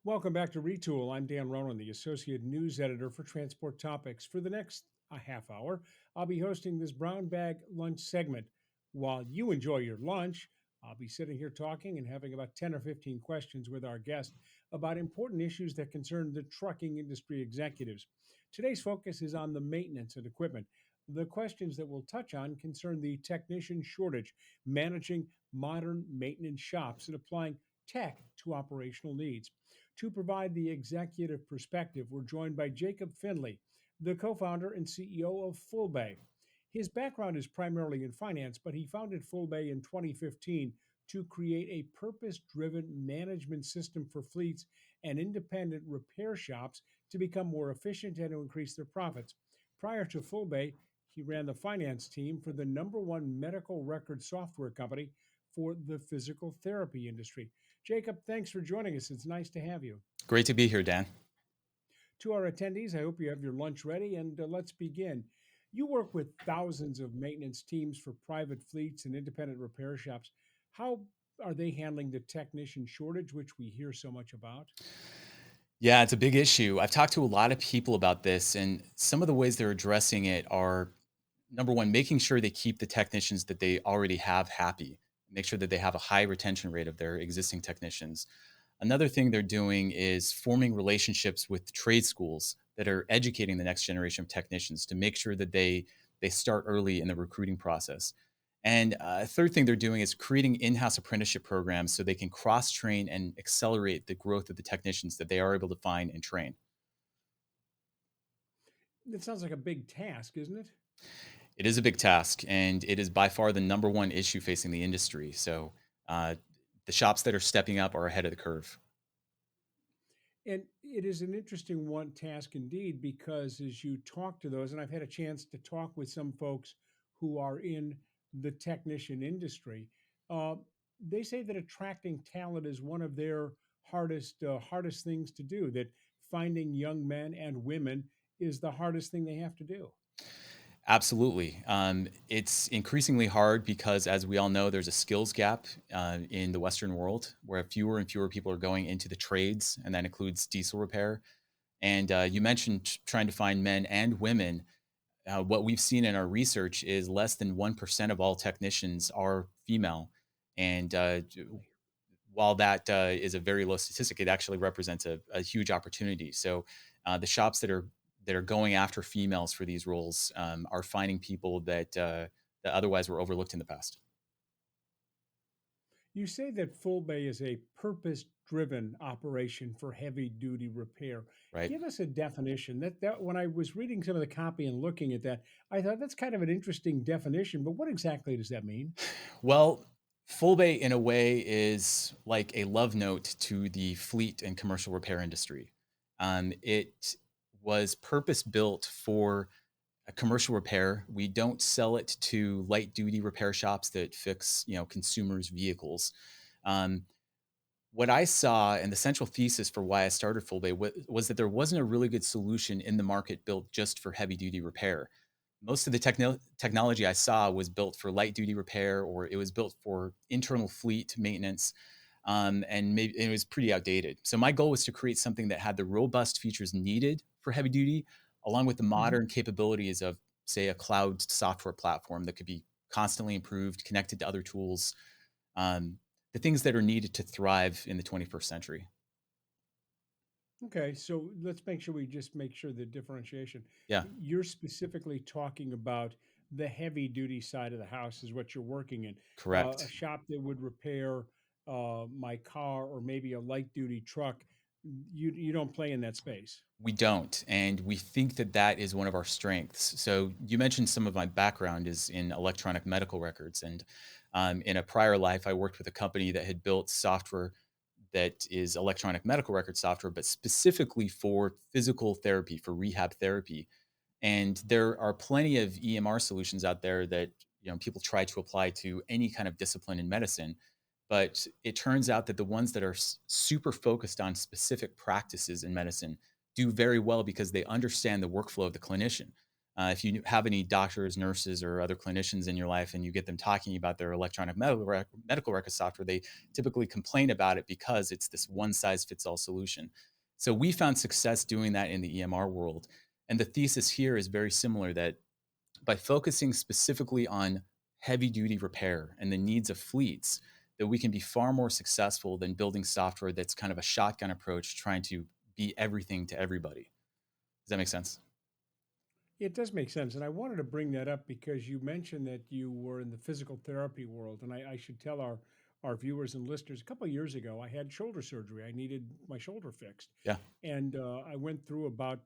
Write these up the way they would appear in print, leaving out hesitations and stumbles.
Welcome back to RETOOL. I'm Dan Ronan, the Associate News Editor for Transport Topics. For the next half hour, I'll be hosting this brown bag lunch segment. While you enjoy your lunch, I'll be sitting here talking and having about 10 or 15 questions with our guest about important issues that concern the trucking industry executives. Today's focus is on the maintenance and equipment. The questions that we'll touch on concern the technician shortage, managing modern maintenance shops, and applying tech to operational needs. To provide the executive perspective, we're joined by Jacob Findlay, the co founder and CEO of Fullbay. His background is primarily in finance, but he founded Fullbay in 2015 to create a purpose driven management system for fleets and independent repair shops to become more efficient and to increase their profits. Prior to Fullbay, he ran the finance team for the number one medical record software company for the physical therapy industry. Jacob, thanks for joining us. It's nice to have you. Great to be here, Dan. To our attendees, I hope you have your lunch ready and let's begin. You work with thousands of maintenance teams for private fleets and independent repair shops. How are they handling the technician shortage, which we hear so much about? Yeah, it's a big issue. I've talked to a lot of people about this, and some of the ways they're addressing it are number one, making sure they keep the technicians that they already have happy, make sure that they have a high retention rate of their existing technicians. Another thing they're doing is forming relationships with trade schools that are educating the next generation of technicians to make sure that they start early in the recruiting process. And a third thing they're doing is creating in-house apprenticeship programs so they can cross-train and accelerate the growth of the technicians that they are able to find and train. It sounds like a big task, isn't it? It is a big task, and it is by far the number one issue facing the industry. So uh, the shops that are stepping up are ahead of the curve. And it is an interesting one task indeed, because as you talk to those, and I've had a chance to talk with some folks who are in the technician industry, uh, they say that attracting talent is one of their hardest things to do. That finding young men and women is the hardest thing they have to do. Absolutely. It's increasingly hard because, as we all know, there's a skills gap in the Western world where fewer and fewer people are going into the trades, and that includes diesel repair. And you mentioned trying to find men and women. What we've seen in our research is less than 1% of all technicians are female. And while that is a very low statistic, it actually represents a huge opportunity. So the shops that are going after females for these roles are finding people that otherwise were overlooked in the past. You say that Full Bay is a purpose driven operation for heavy duty repair. Right. Give us a definition. That when I was reading some of the copy and looking at that, I thought that's kind of an interesting definition, but what exactly does that mean? Well, Fullbay in a way is like a love note to the fleet and commercial repair industry. It was purpose built for a commercial repair. We don't sell it to light duty repair shops that fix, consumers' vehicles. Um, what I saw and the central thesis for why I started Fullbay was that there wasn't a really good solution in the market built just for heavy duty repair. Most of the technology I saw was built for light duty repair, or it was built for internal fleet maintenance, and maybe it was pretty outdated. So my goal was to create something that had the robust features needed for heavy duty, along with the Mhm. modern capabilities of, say, a cloud software platform that could be constantly improved, connected to other tools, um, the things that are needed to thrive in the 21st century. Okay, so let's make sure we just make sure the differentiation. Yeah, You're specifically talking about the heavy duty side of the house is what you're working in. A correct. shop that would repair my car or maybe a light duty truck. You don't play in that space. We don't, and we think that that is one of our strengths. So you mentioned some of my background is in electronic medical records, and in a prior life, I worked with a company that had built software that is electronic medical record software, but specifically for physical therapy, for rehab therapy. And there are plenty of EMR solutions out there that people try to apply to any kind of discipline in medicine. But it turns out that the ones that are super focused on specific practices in medicine do very well because they understand the workflow of the clinician. If you have any doctors, nurses, or other clinicians in your life and you get them talking about their electronic medical record software, they typically complain about it because it's this one size fits all solution. So we found success doing that in the EMR world. And the thesis here is very similar, that by focusing specifically on heavy duty repair and the needs of fleets, that we can be far more successful than building software that's kind of a shotgun approach, trying to be everything to everybody. Does that make sense? It does make sense. And I wanted to bring that up because you mentioned that you were in the physical therapy world. And I should tell our viewers and listeners, a couple of years ago, I had shoulder surgery. I needed my shoulder fixed. Yeah. And I went through about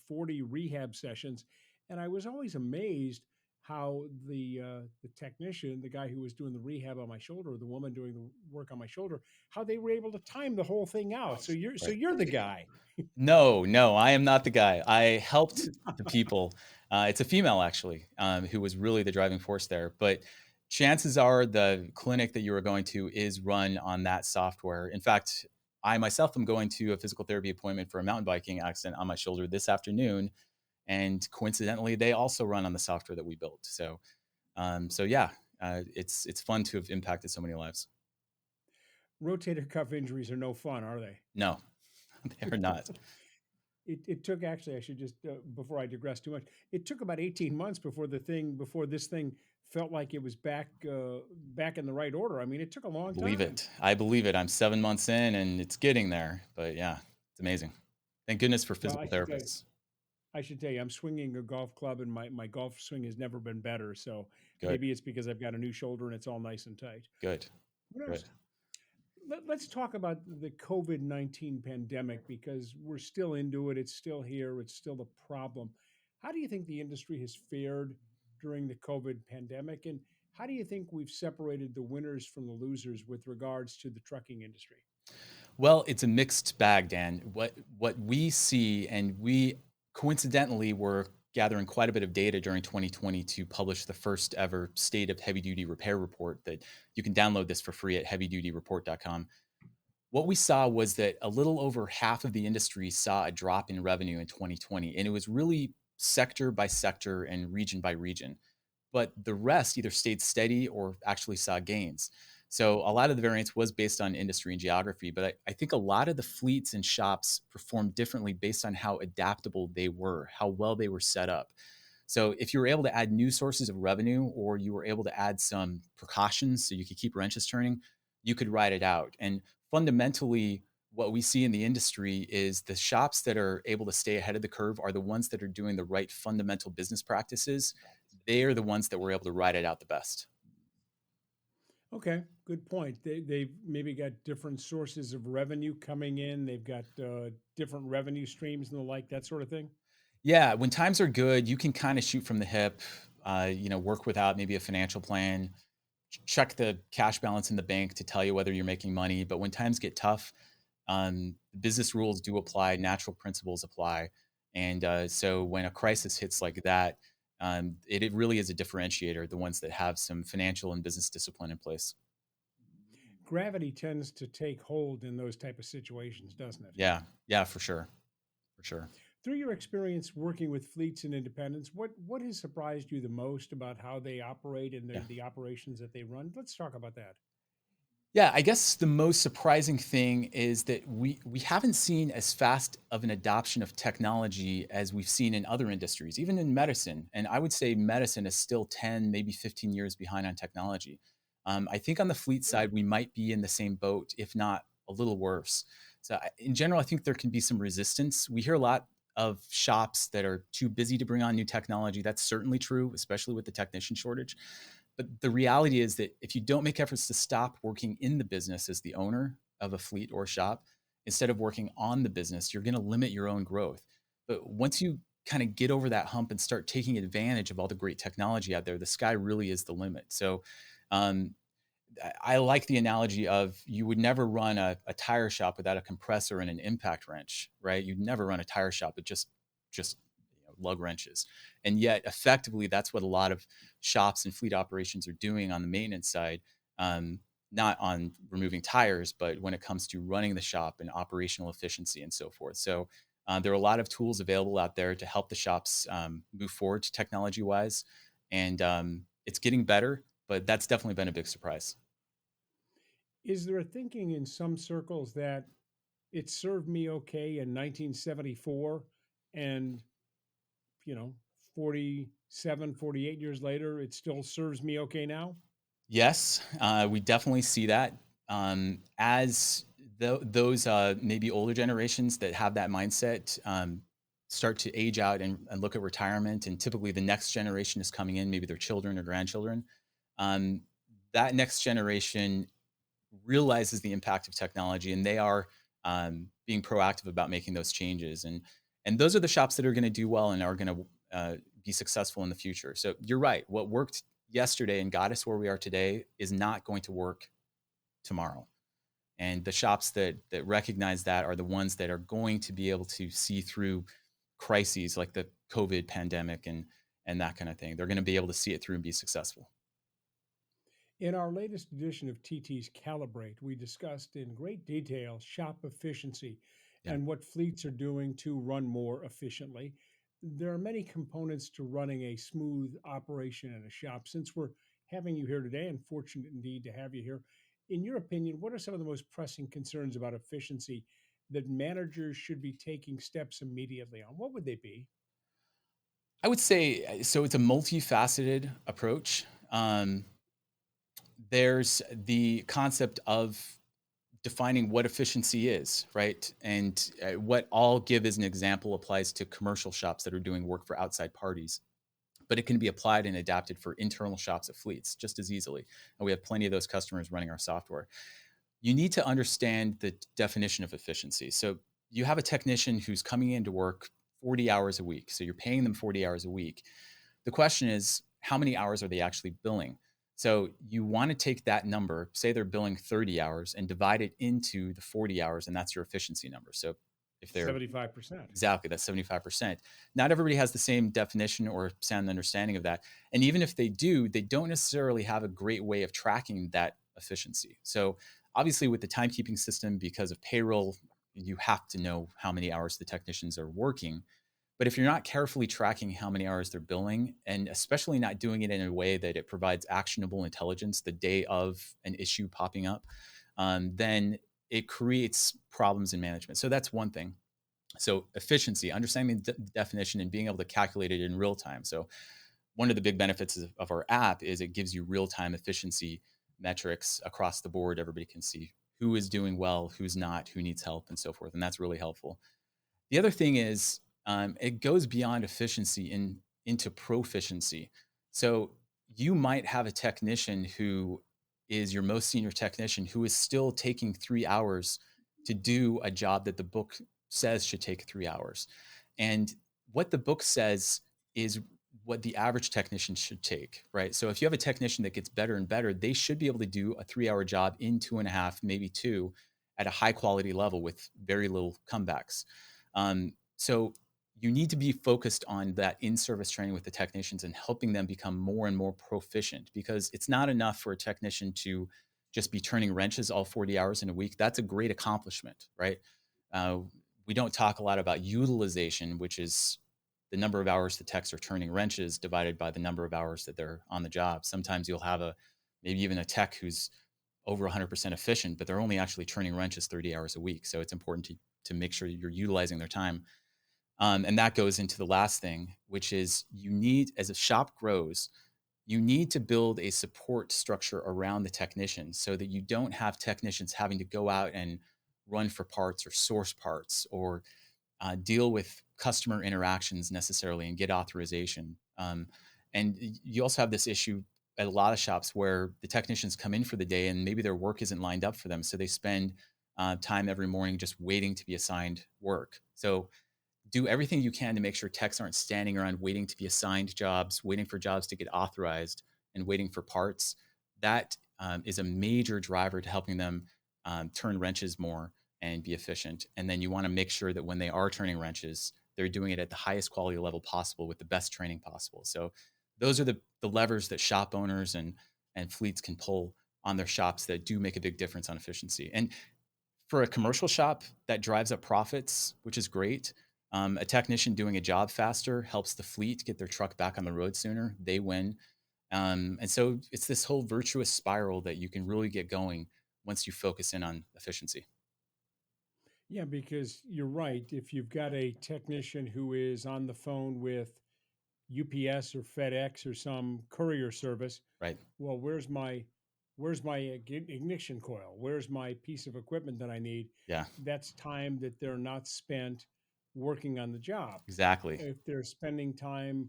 40 rehab sessions. And I was always amazed how the technician, the guy who was doing the rehab on my shoulder, the woman doing the work on my shoulder, how they were able to time the whole thing out. Right. You're the guy. No, no, I am not the guy. I helped the people. It's a female, actually, who was really the driving force there. But chances are the clinic that you are going to is run on that software. In fact, I myself am going to a physical therapy appointment for a mountain biking accident on my shoulder this afternoon. And coincidentally, they also run on the software that we built. So yeah, it's fun to have impacted so many lives. Rotator cuff injuries are no fun, are they? No, they are not. It took actually, I should just, before I digress too much, it took about 18 months before this thing felt like it was back in the right order. I mean, it took a I long believe time. it. I believe it. I'm 7 months in and it's getting there. But yeah, it's amazing. Thank goodness for Well, physical therapists. I should tell you, I'm swinging a golf club and my golf swing has never been better. So Good, maybe it's because I've got a new shoulder and it's all nice and tight. good, Who knows? good. Let's talk about the COVID-19 pandemic because we're still into it. It's still here. It's still a problem. How do you think the industry has fared during the COVID pandemic? And how do you think we've separated the winners from the losers with regards to the trucking industry? Well, it's a mixed bag, Dan. What we see, and we coincidentally were gathering quite a bit of data during 2020 to publish the first ever state of heavy duty repair report that you can download this for free at heavydutyreport.com. What we saw was that a little over half of the industry saw a drop in revenue in 2020, and it was really sector by sector and region by region. But the rest either stayed steady or actually saw gains. So a lot of the variance was based on industry and geography, but I think a lot of the fleets and shops performed differently based on how adaptable they were, how well they were set up. So if you were able to add new sources of revenue, or you were able to add some precautions so you could keep wrenches turning, you could ride it out. And fundamentally, what we see in the industry is the shops that are able to stay ahead of the curve are the ones that are doing the right fundamental business practices. They are the ones that were able to ride it out the best. Okay, good point. They've maybe got different sources of revenue coming in. They've got different revenue streams and the like, that sort of thing. Yeah, when times are good, you can kind of shoot from the hip, work without maybe a financial plan, check the cash balance in the bank to tell you whether you're making money. But when times get tough, business rules do apply, natural principles apply. And so when a crisis hits like that, it really is a differentiator, the ones that have some financial and business discipline in place. Gravity tends to take hold in those type of situations, doesn't it? Yeah, yeah, for sure, for sure. Through your experience working with fleets and independents, what has surprised you the most about how they operate and Yeah. the operations that they run? Let's talk about that. Yeah, I guess the most surprising thing is that we haven't seen as fast of an adoption of technology as we've seen in other industries, even in medicine. And I would say medicine is still 10, maybe 15 years behind on technology. I think on the fleet Really? side, we might be in the same boat, if not a little worse. So in general, I think there can be some resistance. We hear a lot of shops that are too busy to bring on new technology. That's certainly true, especially with the technician shortage. But the reality is that if you don't make efforts to stop working in the business as the owner of a fleet or shop, instead of working on the business, you're going to limit your own growth. But once you kind of get over that hump and start taking advantage of all the great technology out there, the sky really is the limit. So um, I like the analogy of you would never run a tire shop without a compressor and an impact wrench, right? You'd never run a tire shop with just lug wrenches. And yet effectively, that's what a lot of shops and fleet operations are doing on the maintenance side. Not on removing tires, but when it comes to running the shop and operational efficiency and so forth. So There are a lot of tools available out there to help the shops move forward technology wise. And it's getting better, but that's definitely been a big surprise. Is there a thinking in some circles that it served me okay in 1974 and, you know, 47, 48 years later, it still serves me okay now? Yes, we definitely see that. As those maybe older generations that have that mindset start to age out and look at retirement, and typically the next generation is coming in, maybe their children or grandchildren. Um, that next generation realizes the impact of technology, and they are being proactive about making those changes. And those are the shops that are going to do well and are going to be successful in the future. So you're right. What worked yesterday and got us where we are today is not going to work tomorrow. And the shops that recognize that are the ones that are going to be able to see through crises like the COVID pandemic and that kind of thing. They're going to be able to see it through and be successful. In our latest edition of TT's Calibrate, we discussed in great detail shop efficiency Yeah. and what fleets are doing to run more efficiently. There are many components to running a smooth operation in a shop. Since we're having you here today, and fortunate indeed to have you here, in your opinion, what are some of the most pressing concerns about efficiency that managers should be taking steps immediately on? What would they be? I would say so. It's a multifaceted approach. There's the concept of defining what efficiency is, right? And what I'll give as an example applies to commercial shops that are doing work for outside parties, but it can be applied and adapted for internal shops of fleets just as easily. And we have plenty of those customers running our software. You need to understand the definition of efficiency. So you have a technician who's coming into work 40 hours a week. So you're paying them 40 hours a week. The question is, how many hours are they actually billing? So you want to take that number, say they're billing 30 hours, and divide it into the 40 hours, and that's your efficiency number. So if they're 75%. exactly, that's 75%. Not everybody has the same definition or sound understanding of that. And even if they do, they don't necessarily have a great way of tracking that efficiency. So obviously, with the timekeeping system, because of payroll, you have to know how many hours the technicians are working. But if you're not carefully tracking how many hours they're billing, and especially not doing it in a way that it provides actionable intelligence the day of an issue popping up, then it creates problems in management. So that's one thing. So efficiency, understanding the definition and being able to calculate it in real time. So one of the big benefits of our app is it gives you real time efficiency metrics across the board. Everybody can see who is doing well, who's not, who needs help, and so forth. And that's really helpful. The other thing is it goes beyond efficiency into proficiency. So you might have a technician who is your most senior technician who is still taking 3 hours to do a job that the book says should take 3 hours. And what the book says is what the average technician should take, right? So if you have a technician that gets better and better, they should be able to do a 3 hour job in 2.5, maybe two, at a high quality level with very little comebacks. So you need to be focused on that in-service training with the technicians and helping them become more and more proficient, because it's not enough for a technician to just be turning wrenches all 40 hours in a week. That's a great accomplishment, right? Uh, we don't talk a lot about utilization, which is the number of hours the techs are turning wrenches divided by the number of hours that they're on the job. Sometimes you'll have maybe even a tech who's over 100% efficient, but they're only actually turning wrenches 30 hours a week. So it's important to make sure you're utilizing their time. And that goes into the last thing, which is you need, as a shop grows, you need to build a support structure around the technicians so that you don't have technicians having to go out and run for parts or source parts or deal with customer interactions necessarily and get authorization. And you also have this issue at a lot of shops where the technicians come in for the day and maybe their work isn't lined up for them. So they spend time every morning just waiting to be assigned work. So do everything you can to make sure techs aren't standing around waiting to be assigned jobs, waiting for jobs to get authorized, and waiting for parts. That is a major driver to helping them turn wrenches more and be efficient. And then you want to make sure that when they are turning wrenches, they're doing it at the highest quality level possible with the best training possible. So those are the levers that shop owners and fleets can pull on their shops that do make a big difference on efficiency. And for a commercial shop, that drives up profits, which is great. A technician doing a job faster helps the fleet get their truck back on the road sooner. They win. And so it's this whole virtuous spiral that you can really get going once you focus in on efficiency. Yeah, because you're right. If you've got a technician who is on the phone with UPS or FedEx or some courier service, Right. well, where's my ignition coil? Where's my piece of equipment that I need? Yeah, That's time that they're not spent working on the job. exactly. If they're spending time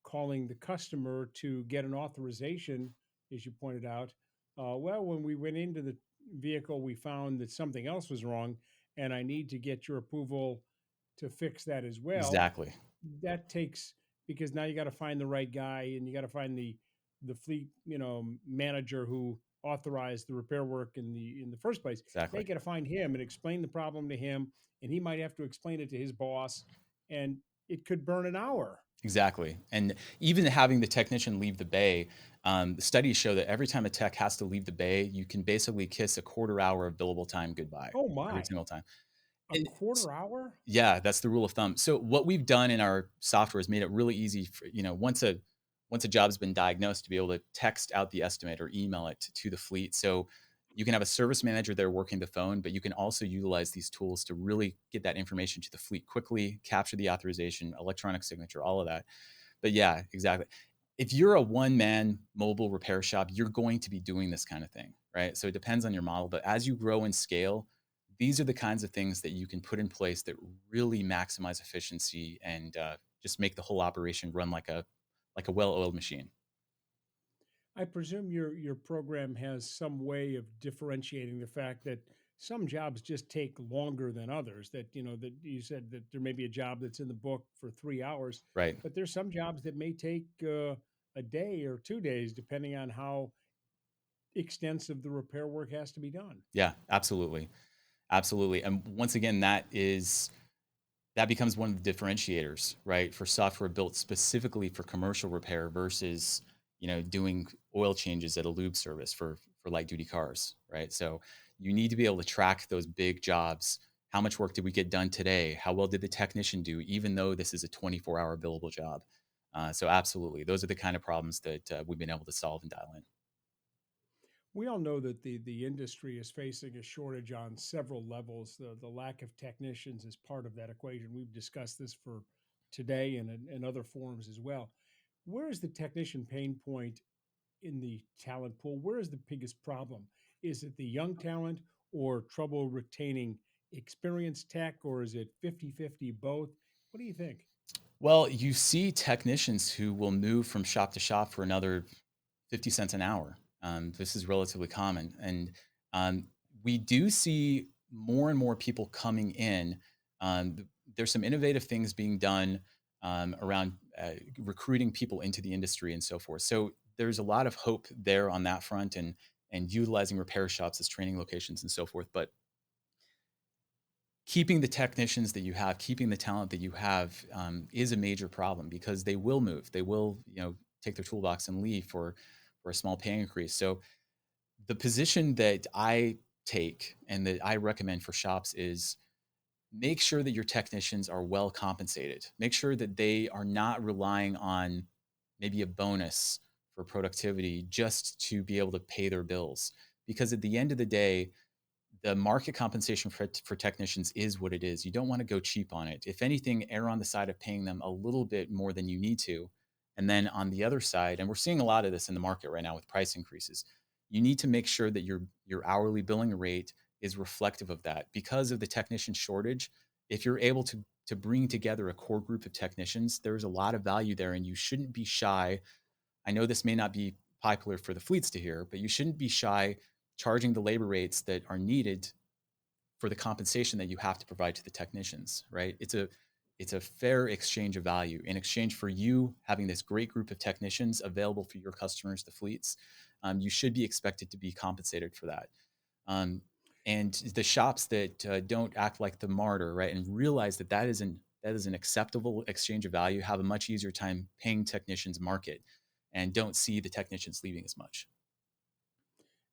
calling the customer to get an authorization, as you pointed out, well, when we went into the vehicle, we found that something else was wrong, and I need to get your approval to fix that as well. Exactly. That takes, because now you got to find the right guy, and you got to find the fleet, manager who authorized the repair work in the first place. Now Exactly. you got to find him and explain the problem to him, and he might have to explain it to his boss, and it could burn an hour. Exactly. And even having the technician leave the bay, the studies show that every time a tech has to leave the bay, you can basically kiss a quarter hour of billable time goodbye Oh every my, single time. a And quarter hour? yeah, that's the rule of thumb. So what we've done in our software is made it really easy for, once a job's been diagnosed to be able to text out the estimate or email it to the fleet. So you can have a service manager there working the phone, but you can also utilize these tools to really get that information to the fleet quickly, capture the authorization, electronic signature, all of that. But yeah, exactly. If you're a one man mobile repair shop, you're going to be doing this kind of thing, right? So it depends on your model. But as you grow and scale, these are the kinds of things that you can put in place that really maximize efficiency and just make the whole operation run like a well-oiled machine. I presume your program has some way of differentiating the fact that some jobs just take longer than others. That that you said that there may be a job that's in the book for 3 hours, Right. but there's some jobs that may take a day or 2 days, depending on how extensive the repair work has to be done. Yeah, absolutely. Absolutely. And once again, that becomes one of the differentiators, right? For software built specifically for commercial repair versus, doing oil changes at a lube service for light duty cars, right? So you need to be able to track those big jobs. How much work did we get done today? How well did the technician do, even though this is a 24-hour billable job? So absolutely, those are the kind of problems that we've been able to solve and dial in. We all know that the industry is facing a shortage on several levels. The lack of technicians is part of that equation. We've discussed this for today and in other forums as well. Where is the technician pain point in the talent pool? Where is the biggest problem? Is it the young talent or trouble retaining experienced tech, or is it 50-50 both? What do you think? Well, you see technicians who will move from shop to shop for another 50 cents an hour. This is relatively common. And we do see more and more people coming in. There's some innovative things being done around recruiting people into the industry and so forth. So there's a lot of hope there on that front and utilizing repair shops as training locations and so forth. But keeping the technicians that you have, keeping the talent that you have, is a major problem because they will move. They will, take their toolbox and leave for a small pay increase. So the position that I take and that I recommend for shops is make sure that your technicians are well compensated. Make sure that they are not relying on maybe a bonus for productivity just to be able to pay their bills. Because at the end of the day, the market compensation for technicians is what it is. You don't want to go cheap on it. If anything, err on the side of paying them a little bit more than you need to. And then on the other side, and we're seeing a lot of this in the market right now with price increases, you need to make sure that your hourly billing rate is reflective of that. Because of the technician shortage, if you're able to bring together a core group of technicians, there's a lot of value there, and you shouldn't be shy. I know this may not be popular for the fleets to hear, but you shouldn't be shy charging the labor rates that are needed for the compensation that you have to provide to the technicians, right? It's a fair exchange of value in exchange for you having this great group of technicians available for your customers, the fleets. You should be expected to be compensated for that. Um, and the shops that don't act like the martyr, right, and realize that is an acceptable exchange of value, have a much easier time paying technicians market, and don't see the technicians leaving as much.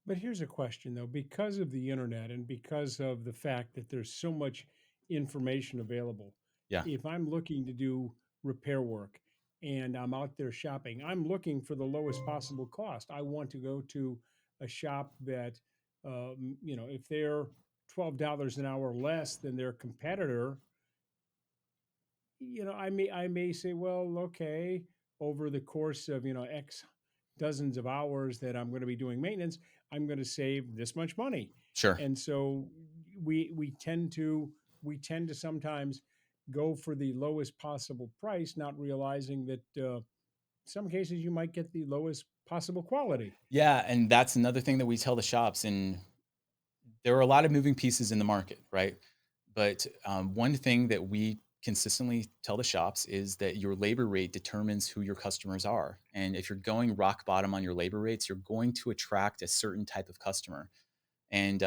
But here's a question though, because of the internet and because of the fact that there's so much information available, Yeah, if I'm looking to do repair work and I'm out there shopping, I'm looking for the lowest possible cost. I want to go to a shop that, if they're $12 an hour less than their competitor, I may say, well, okay, over the course of X dozens of hours that I'm going to be doing maintenance, I'm going to save this much money. sure. And so we tend to sometimes go for the lowest possible price, not realizing that some cases you might get the lowest possible quality. Yeah, and that's another thing that we tell the shops, and there are a lot of moving pieces in the market, right? But one thing that we consistently tell the shops is that your labor rate determines who your customers are. And if you're going rock bottom on your labor rates, you're going to attract a certain type of customer. And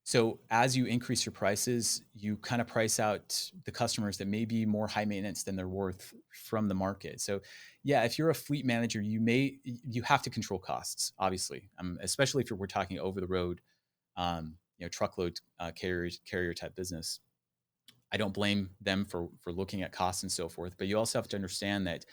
so as you increase your prices, you kind of price out the customers that may be more high maintenance than they're worth from the market. So yeah, if you're a fleet manager, you have to control costs, obviously, especially if we're talking over the road, truckload carrier type business. I don't blame them for looking at costs and so forth, but you also have to understand that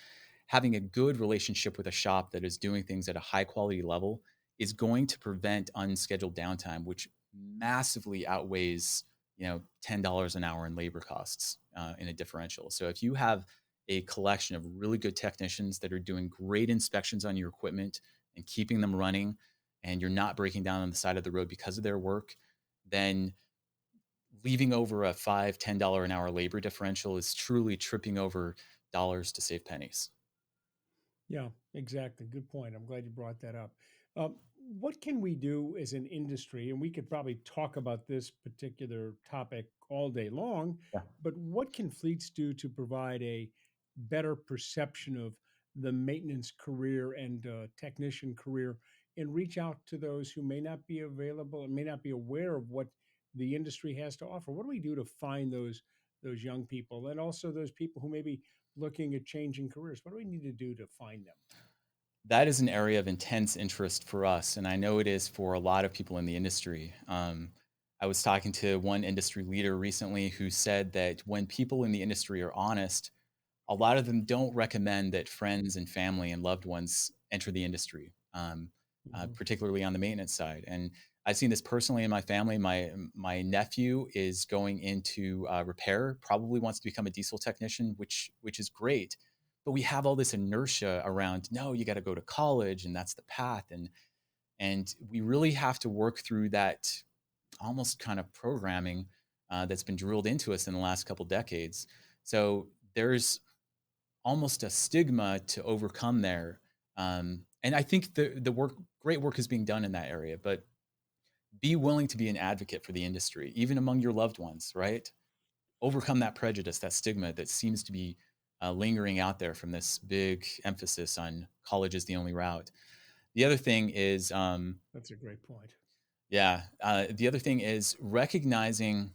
having a good relationship with a shop that is doing things at a high quality level is going to prevent unscheduled downtime, which massively outweighs $10 an hour in labor costs in a differential. So if you have a collection of really good technicians that are doing great inspections on your equipment and keeping them running, and you're not breaking down on the side of the road because of their work, then leaving over a $5-10 an hour labor differential is truly tripping over dollars to save pennies. Yeah, exactly. Good point. I'm glad you brought that up. What can we do as an industry? And we could probably talk about this particular topic all day long, Yeah. but what can fleets do to provide a better perception of the maintenance career and technician career and reach out to those who may not be available and may not be aware of what the industry has to offer? What do we do to find those young people and also those people who may be looking at changing careers? What do we need to do to find them? That is an area of intense interest for us, and I know it is for a lot of people in the industry. I was talking to one industry leader recently who said that when people in the industry are honest, a lot of them don't recommend that friends and family and loved ones enter the industry, Mhm. particularly on the maintenance side. And I've seen this personally in my family. My nephew is going into repair, probably wants to become a diesel technician, which is great. But we have all this inertia around. No, you got to go to college, and that's the path. And we really have to work through that almost kind of programming that's been drilled into us in the last couple decades. So there's almost a stigma to overcome there. And I think great work is being done in that area, but be willing to be an advocate for the industry, even among your loved ones, right? Overcome that prejudice, that stigma that seems to be lingering out there from this big emphasis on college is the only route. The other thing is, That's a great point. the other thing is recognizing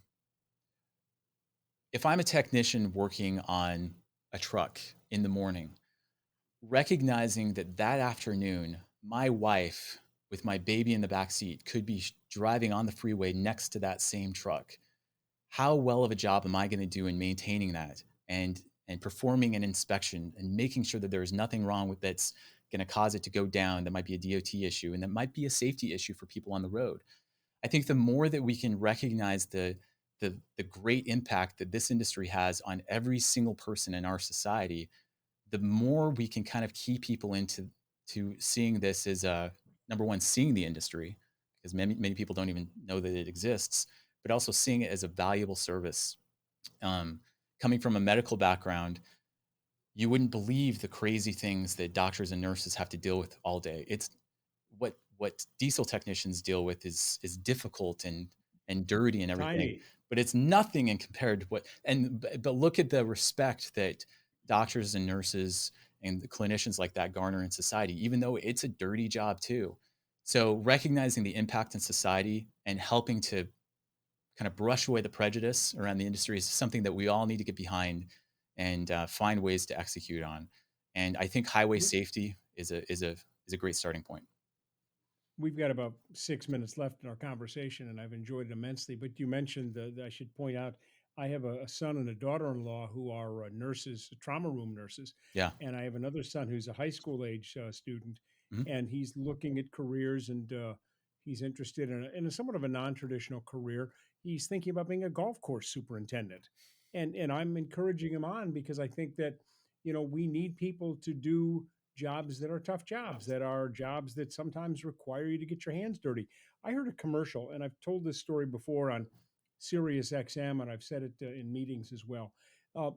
if I'm a technician working on a truck in the morning, recognizing that that afternoon, my wife with my baby in the back seat could be driving on the freeway next to that same truck. How well of a job am I going to do in maintaining that and performing an inspection and making sure that there is nothing wrong with that's going to cause it to go down? That might be a DOT issue and that might be a safety issue for people on the road. I think the more that we can recognize the great impact that this industry has on every single person in our society, the more we can kind of key people into seeing this as a number one, seeing the industry, because many people don't even know that it exists, but also seeing it as a valuable service. Um, Coming from a medical background, you wouldn't believe the crazy things that doctors and nurses have to deal with all day. It's what diesel technicians deal with is difficult and dirty and everything, Tiny. but it's nothing in compared to what. But look at the respect that doctors and nurses and the clinicians like that garner in society, even though it's a dirty job too. So recognizing the impact in society and helping to kind of brush away the prejudice around the industry is something that we all need to get behind and find ways to execute on. And I think highway We, safety is a great starting point. we've got about 6 minutes left in our conversation, and I've enjoyed it immensely. But you mentioned I should point out I have a son and a daughter-in-law who are nurses, trauma room nurses, Yeah. and I have another son who's a high school age student, Mhm. and he's looking at careers and he's interested in a somewhat of a non-traditional career. He's thinking about being a golf course superintendent, and I'm encouraging him on because I think that we need people to do jobs that are tough jobs, that are jobs that sometimes require you to get your hands dirty. I heard a commercial, and I've told this story before on Sirius XM, and I've said it in meetings as well. Uh,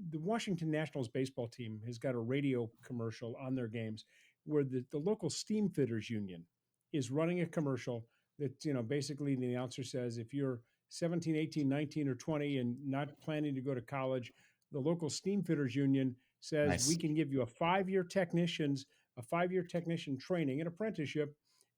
the Washington Nationals baseball team has got a radio commercial on their games where the local steam fitters union is running a commercial that, basically the announcer says if you're 17, 18, 19, or 20 and not planning to go to college, the local steam fitters union says we Nice. can give you a 5-year technician training, an apprenticeship,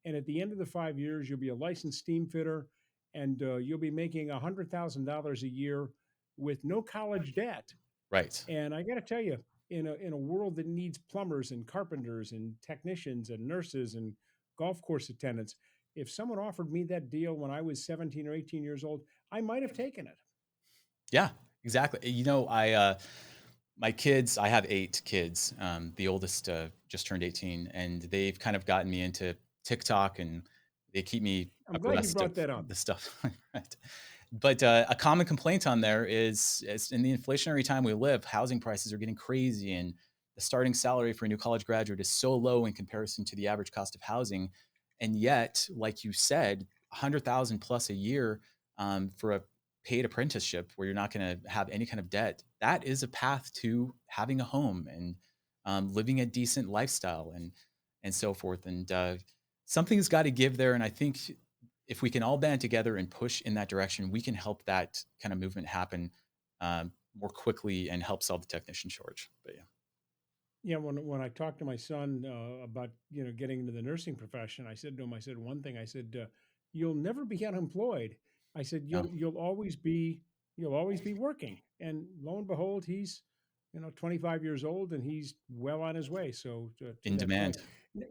and at the end of the 5 years, you'll be a licensed steam fitter, and you'll be making $100,000 a year with no college debt. Right. And I got to tell you, in a world that needs plumbers and carpenters and technicians and nurses and golf course attendants, if someone offered me that deal when I was 17 or 18 years old, I might have taken it. Yeah, exactly. My kids, I have 8 kids. The oldest just turned 18, and they've kind of gotten me into TikTok, and they keep me I'm glad you abreast of brought that up. the stuff. Right. But a common complaint on there is in the inflationary time we live, housing prices are getting crazy, and the starting salary for a new college graduate is so low in comparison to the average cost of housing. And yet, like you said, 100,000 plus a year for a paid apprenticeship where you're not going to have any kind of debt, that is a path to having a home and living a decent lifestyle and so forth. And something's got to give there. And I think if we can all band together and push in that direction, we can help that kind of movement happen more quickly and help solve the technician shortage. But yeah, Yeah, when I talked to my son about getting into the nursing profession, I said to him, I said one thing. I said, "You'll never be unemployed." I said, no, you'll always be working." And lo and behold, he's 25 years old and he's well on his way. So to in that point, demand.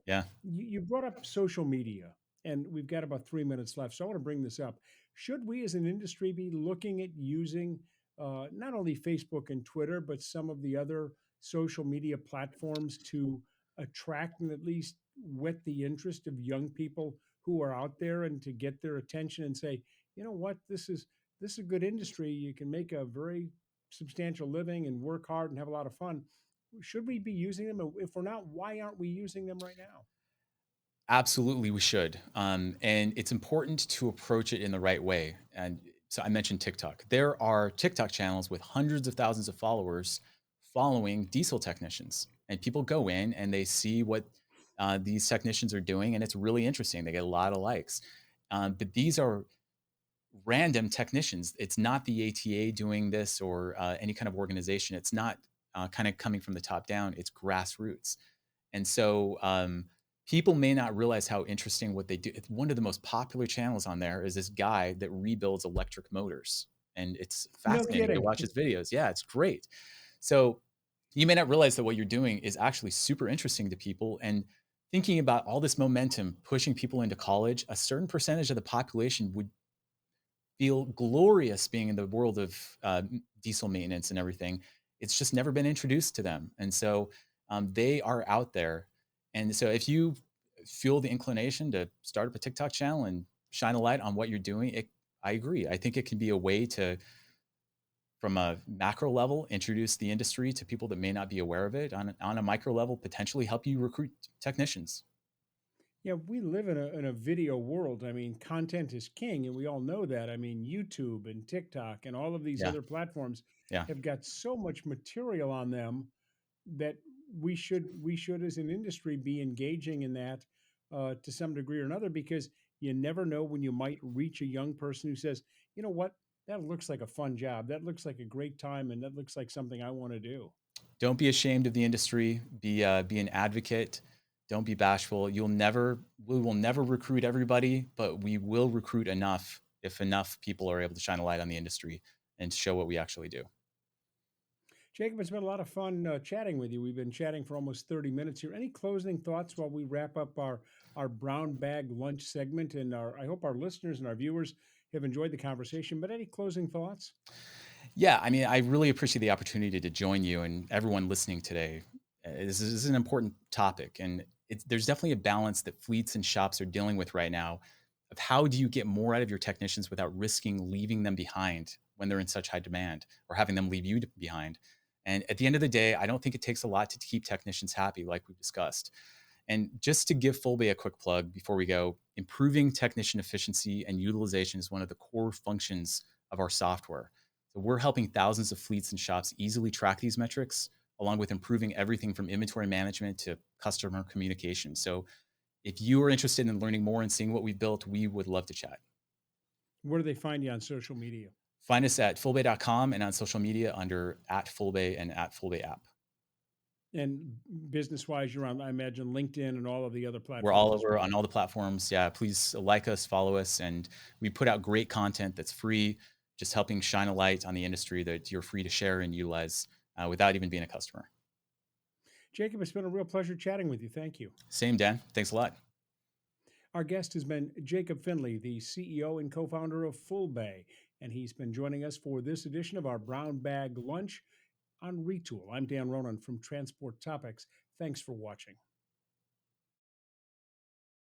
Yeah, you brought up social media, and we've got about 3 minutes left. So I want to bring this up. Should we as an industry be looking at using not only Facebook and Twitter, but some of the other social media platforms to attract and at least whet the interest of young people who are out there and to get their attention and say, you know what, this is a good industry. You can make a very substantial living and work hard and have a lot of fun. Should we be using them? And if we're not, why aren't we using them right now? absolutely, we should. And it's important to approach it in the right way. And so I mentioned TikTok. There are TikTok channels with hundreds of thousands of followers following diesel technicians, and people go in and they see what these technicians are doing, and it's really interesting. They get a lot of likes. But these are random technicians. It's not the ATA doing this or any kind of organization. It's not kind of coming from the top down. It's grassroots. And so people may not realize how interesting what they do. One of the most popular channels on there is this guy that rebuilds electric motors. And it's No fascinating to kidding. watch his videos. Yeah, it's great. So you may not realize that what you're doing is actually super interesting to people. And thinking about all this momentum pushing people into college, a certain percentage of the population would feel glorious being in the world of diesel maintenance and everything. It's just never been introduced to them. And so they are out there. And so if you feel the inclination to start up a TikTok channel and shine a light on what you're doing, I agree. I think it can be a way to, from a macro level, introduce the industry to people that may not be aware of it. On a micro level, potentially help you recruit technicians. Yeah, we live in a video world. I mean, content is king, and we all know that. I mean, YouTube and TikTok and all of these Yeah. other platforms Yeah. have got so much material on them that we should as an industry be engaging in that to some degree or another, because you never know when you might reach a young person who says, you know what, that looks like a fun job, that looks like a great time, and that looks like something I want to do. Don't be ashamed of the industry. Be an advocate. Don't be bashful. We will never recruit everybody, but we will recruit enough if enough people are able to shine a light on the industry and show what we actually do. Jacob, it's been a lot of fun chatting with you. We've been chatting for almost 30 minutes here. Any closing thoughts while we wrap up our brown bag lunch segment? And I hope our listeners and our viewers have enjoyed the conversation. But any closing thoughts? Yeah, I mean, I really appreciate the opportunity to join you and everyone listening today. This is an important topic, and there's definitely a balance that fleets and shops are dealing with right now of how do you get more out of your technicians without risking leaving them behind when they're in such high demand or having them leave you behind. And at the end of the day, I don't think it takes a lot to keep technicians happy, like we've discussed. And just to give Fullbay a quick plug before we go, improving technician efficiency and utilization is one of the core functions of our software. So we're helping thousands of fleets and shops easily track these metrics, along with improving everything from inventory management to customer communication. So if you are interested in learning more and seeing what we've built, we would love to chat. Where do they find you on social media? Find us at fullbay.com and on social media under at Fullbay and at Fullbay app. And business wise, you're on, I imagine, LinkedIn and all of the other We're all platforms as over well. on all the platforms. Yeah, please like us, follow us, and we put out great content that's free, just helping shine a light on the industry that you're free to share and utilize without even being a customer. Jacob, it's been a real pleasure chatting with you. Thank you. Same, Dan. Thanks a lot. Our guest has been Jacob Findlay, the CEO and co founder of Fullbay, and he's been joining us for this edition of our Brown Bag Lunch on Retool. I'm Dan Ronan from Transport Topics. Thanks for watching.